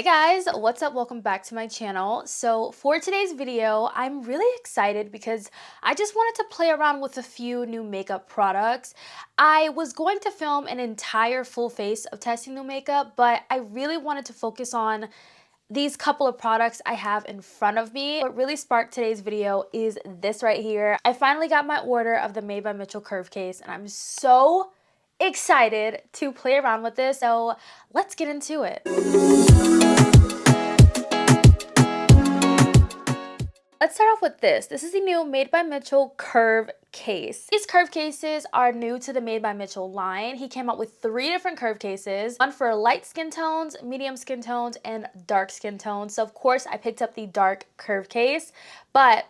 Hey guys, what's up? Welcome back to my channel. So for today's video, I'm really excited because I just wanted to play around with a few new makeup products. I was going to film an entire full face of testing new makeup, but I really wanted to focus on these couple of products I have in front of me. What really sparked today's video is this right here. I finally got my order of the Made by Mitchell Curve Case, and I'm so excited to play around with this. So let's get into it. Let's start off with this. This is the new Made by Mitchell Curve Case. These curve cases are new to the Made by Mitchell line. He came out with 3 different curve cases, one for light skin tones, medium skin tones, and dark skin tones. So of course I picked up the dark curve case, but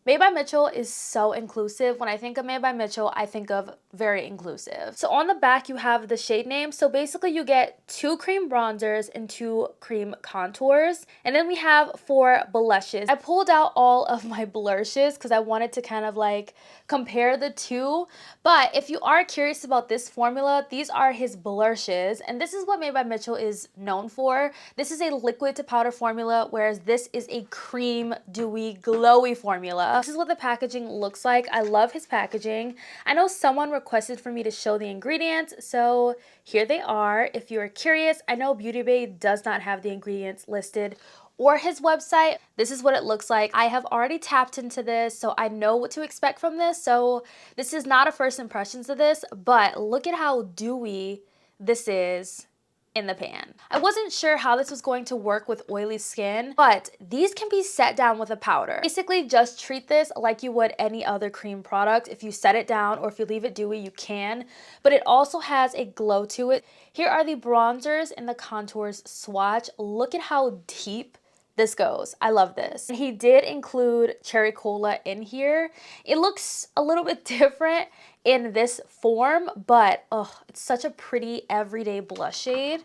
Made by Mitchell is so inclusive. When I think of Made by Mitchell, I think of very inclusive. So on the back, you have the shade name. So basically you get 2 cream bronzers and 2 cream contours. And then we have 4 blushes. I pulled out all of my blushes because I wanted to kind of like compare the two. But if you are curious about this formula, these are his blushes. And this is what Made by Mitchell is known for. This is a liquid to powder formula, whereas this is a cream, dewy, glowy formula. This is what the packaging looks like. I love his packaging. I know someone requested for me to show the ingredients, so here they are. If you're curious, I know Beauty Bay does not have the ingredients listed or his website. This is what it looks like. I have already tapped into this, so I know what to expect from this. So this is not a first impressions of this, but look at how dewy this is in the pan. I wasn't sure how this was going to work with oily skin, but these can be set down with a powder. Basically, just treat this like you would any other cream product. If you set it down or if you leave it dewy, you can, but it also has a glow to it. Here are the bronzers and the contours swatch. Look at how deep this goes. I love this. He did include cherry cola in here. It looks a little bit different in this form, but oh, it's such a pretty everyday blush shade.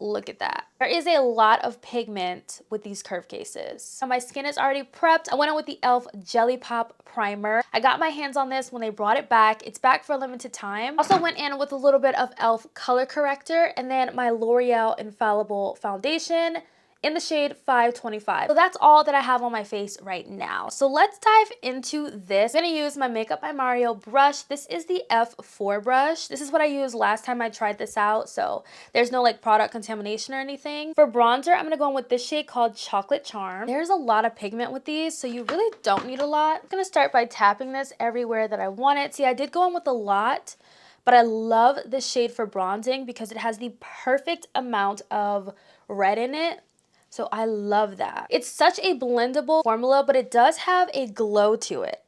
Look at that. There is a lot of pigment with these curve cases. So my skin is already prepped. I went in with the e.l.f. Jelly Pop Primer. I got my hands on this when they brought it back. It's back for a limited time. Also went in with a little bit of e.l.f. Color Corrector and then my L'Oreal Infallible Foundation in the shade 525. So that's all that I have on my face right now. So let's dive into this. I'm gonna use my Makeup by Mario brush. This is the F4 brush. This is what I used last time I tried this out, so there's no like product contamination or anything. For bronzer, I'm gonna go in with this shade called Chocolate Charm. There's a lot of pigment with these, so you really don't need a lot. I'm gonna start by tapping this everywhere that I want it. See, I did go in with a lot, but I love this shade for bronzing because it has the perfect amount of red in it. So I love that. It's such a blendable formula, but it does have a glow to it,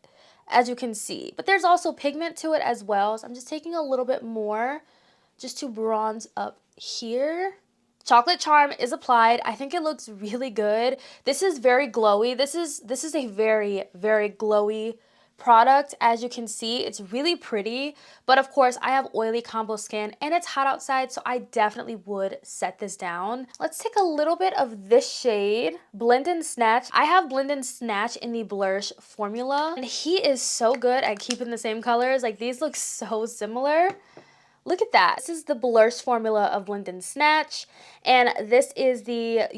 as you can see. But there's also pigment to it as well. So I'm just taking a little bit more just to bronze up here. Chocolate Charm is applied. I think it looks really good. This is very glowy. This is a very, very glowy product. As you can see, it's really pretty, but of course I have oily combo skin and it's hot outside, so I definitely would set this down. Let's take a little bit of this shade, Blend and Snatch. I have Blend and Snatch in the Blursh formula, and he is so good at keeping the same colors. Like, these look so similar. Look at that. This is the Blursh formula of Blend and Snatch, and this is the,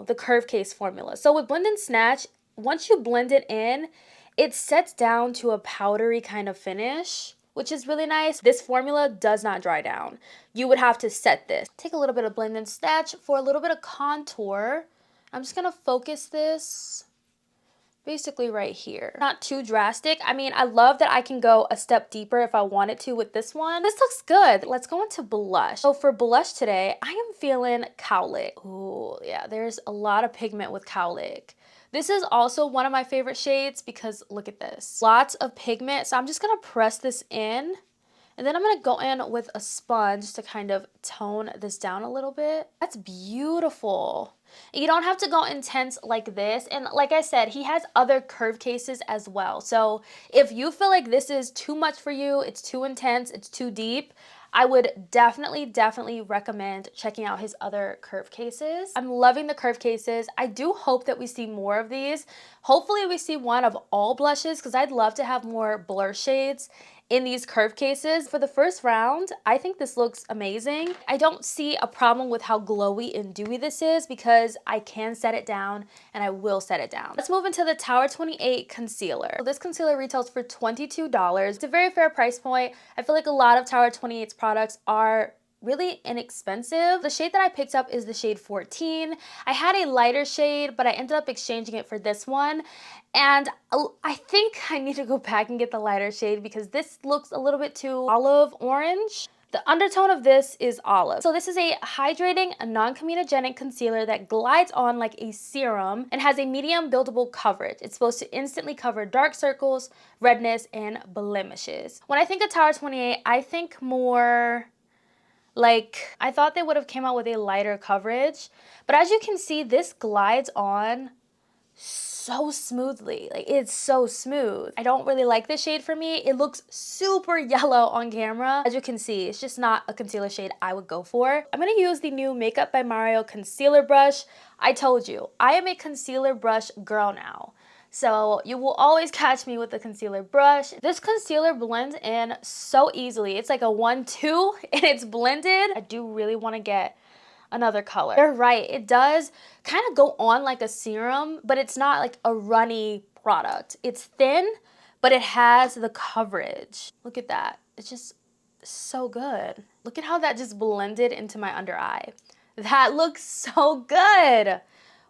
the Curve Case formula. So with Blend and Snatch, once you blend it in, it sets down to a powdery kind of finish, which is really nice. This formula does not dry down. You would have to set this. Take a little bit of Blend and Snatch for a little bit of contour. I'm just gonna focus this basically right here. Not too drastic. I mean, I love that I can go a step deeper if I wanted to with this one. This looks good. Let's go into blush. So for blush today, I am feeling Cowlick. Ooh, yeah, there's a lot of pigment with Cowlick. This is also one of my favorite shades because look at this. Lots of pigment. So I'm just going to press this in. And then I'm going to go in with a sponge to kind of tone this down a little bit. That's beautiful. You don't have to go intense like this. And like I said, he has other curve cases as well. So if you feel like this is too much for you, it's too intense, it's too deep, I would definitely recommend checking out his other curve cases. I'm loving the curve cases. I do hope that we see more of these. Hopefully we see one of all blushes because I'd love to have more blur shades in these curve cases. For the first round, I think this looks amazing. I don't see a problem with how glowy and dewy this is because I can set it down and I will set it down. Let's move into the Tower 28 concealer. So this concealer retails for $22. It's a very fair price point. I feel like a lot of Tower 28's products are really inexpensive. The shade that I picked up is the shade 14. I had a lighter shade, but I ended up exchanging it for this one. And I think I need to go back and get the lighter shade because this looks a little bit too olive orange. The undertone of this is olive. So this is a hydrating, non-comedogenic concealer that glides on like a serum and has a medium buildable coverage. It's supposed to instantly cover dark circles, redness, and blemishes. When I think of Tower 28, I think more like, I thought they would have came out with a lighter coverage, but as you can see, this glides on so smoothly. Like, it's so smooth. I don't really like this shade for me. It looks super yellow on camera. As you can see, it's just not a concealer shade I would go for. I'm gonna use the new Makeup by Mario concealer brush. I told you, I am a concealer brush girl now. So you will always catch me with the concealer brush. This concealer blends in so easily. It's like a 1-2 and it's blended. I do really want to get another color. You're right, it does kind of go on like a serum, but it's not like a runny product. It's thin, but it has the coverage. Look at that. It's just so good. Look at how that just blended into my under eye. That looks so good.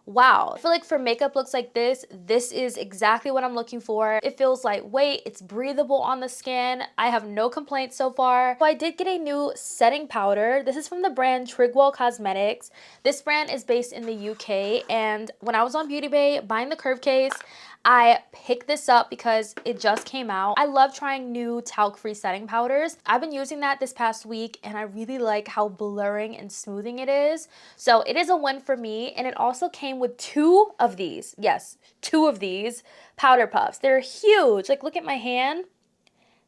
Wow. I feel like for makeup looks like this is exactly what I'm looking for. It feels lightweight, it's breathable on the skin. I have no complaints so far. So I did get a new setting powder. This is from the brand Trigwell Cosmetics. This brand is based in the UK, and when I was on Beauty Bay buying the Curve Case, I picked this up because it just came out. I love trying new talc-free setting powders. I've been using that this past week and I really like how blurring and smoothing it is. So it is a win for me, and it also came with 2 of these. Yes, 2 of these powder puffs. They're huge. Like, look at my hand.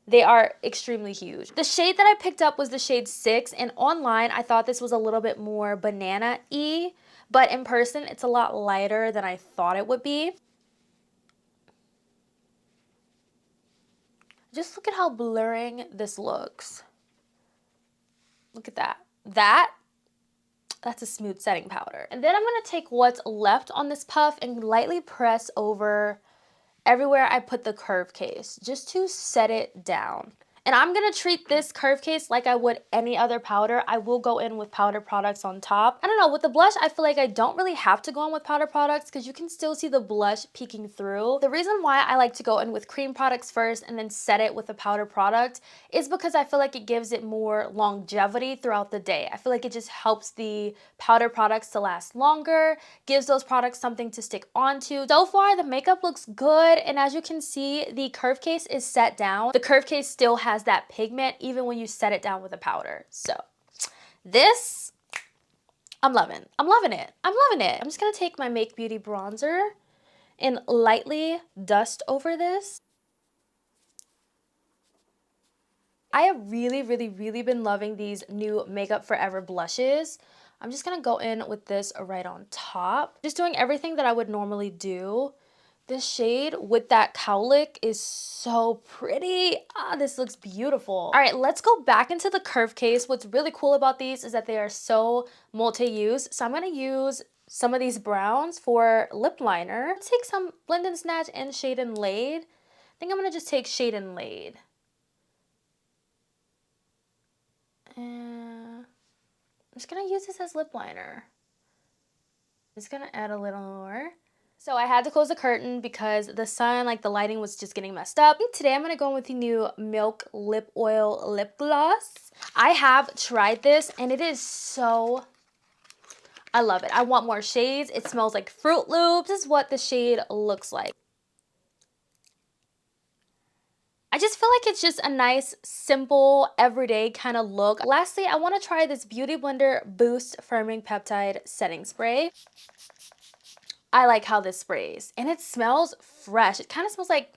They are extremely huge. The shade that I picked up was the shade 6, and online I thought this was a little bit more banana-y, but in person it's a lot lighter than I thought it would be. Just look at how blurring this looks. Look at that. That's a smooth setting powder. And then I'm gonna take what's left on this puff and lightly press over everywhere I put the curve case, just to set it down. And I'm gonna treat this curve case like I would any other powder. I will go in with powder products on top. I don't know, with the blush, I feel like I don't really have to go in with powder products because you can still see the blush peeking through. The reason why I like to go in with cream products first and then set it with a powder product is because I feel like it gives it more longevity throughout the day. I feel like it just helps the powder products to last longer, gives those products something to stick onto. So far, the makeup looks good, and as you can see, the curve case is set down. The curve case still has that pigment even when you set it down with a powder. So this, I'm loving it. I'm loving it. I'm just gonna take my Make Beauty bronzer and lightly dust over this. I have really been loving these new Makeup Forever blushes. I'm just gonna go in with this right on top. Just doing everything that I would normally do. This shade with that cowlick is so pretty. Ah, this looks beautiful. All right, let's go back into the curve case. What's really cool about these is that they are so multi-use. So I'm gonna use some of these browns for lip liner. Let's take some Blend and Snatch and Shade and Laid. I think I'm gonna just take Shade and Laid. And I'm just gonna use this as lip liner. Just gonna add a little more. So I had to close the curtain because the sun, like the lighting was just getting messed up. Today I'm gonna go in with the new Milk Lip Oil Lip Gloss. I have tried this and it is so, I love it. I want more shades. It smells like Fruit Loops. This is what the shade looks like. I just feel like it's just a nice, simple, everyday kind of look. Lastly, I want to try this Beauty Blender Boost Firming Peptide Setting Spray. I like how this sprays, and it smells fresh. It kind of smells like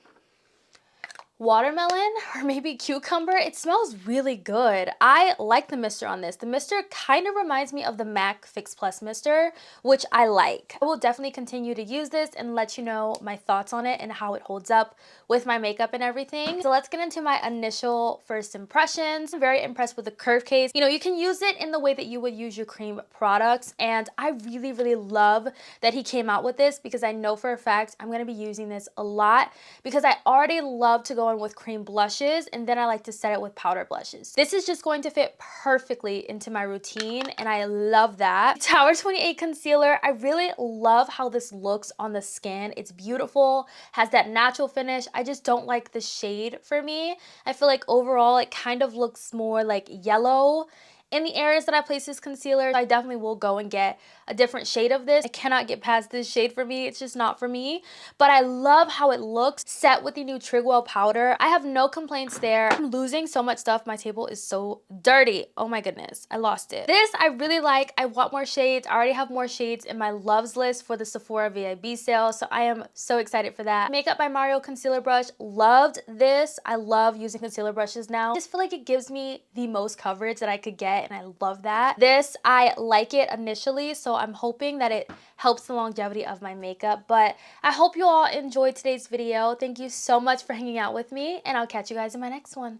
watermelon or maybe cucumber. It smells really good. I like the mister on this. The mister kind of reminds me of the MAC Fix Plus mister, which I like. I will definitely continue to use this and let you know my thoughts on it and how it holds up with my makeup and everything. So let's get into my initial first impressions. I'm very impressed with the Curve Case. You know, you can use it in the way that you would use your cream products, and I really love that he came out with this because I know for a fact I'm going to be using this a lot because I already love to go in with cream blushes, and then I like to set it with powder blushes. This is just going to fit perfectly into my routine, and I love that. Tower 28 concealer. I really love how this looks on the skin. It's beautiful, has that natural finish. I just don't like the shade for me. I feel like overall it kind of looks more like yellow in the areas that I place this concealer. I definitely will go and get a different shade of this. I cannot get past this shade for me. It's just not for me. But I love how it looks set with the new Trigwell powder. I have no complaints there. I'm losing so much stuff. My table is so dirty. Oh my goodness, I lost it. This I really like. I want more shades. I already have more shades in my loves list for the Sephora VIB sale, so I am so excited for that. Makeup by Mario concealer brush. Loved this. I love using concealer brushes now. I just feel like it gives me the most coverage that I could get, and I love that. This, I like it initially, so I'm hoping that it helps the longevity of my makeup. But I hope you all enjoyed today's video. Thank you so much for hanging out with me, and I'll catch you guys in my next one.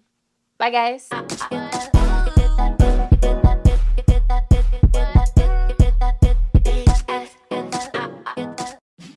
Bye, guys.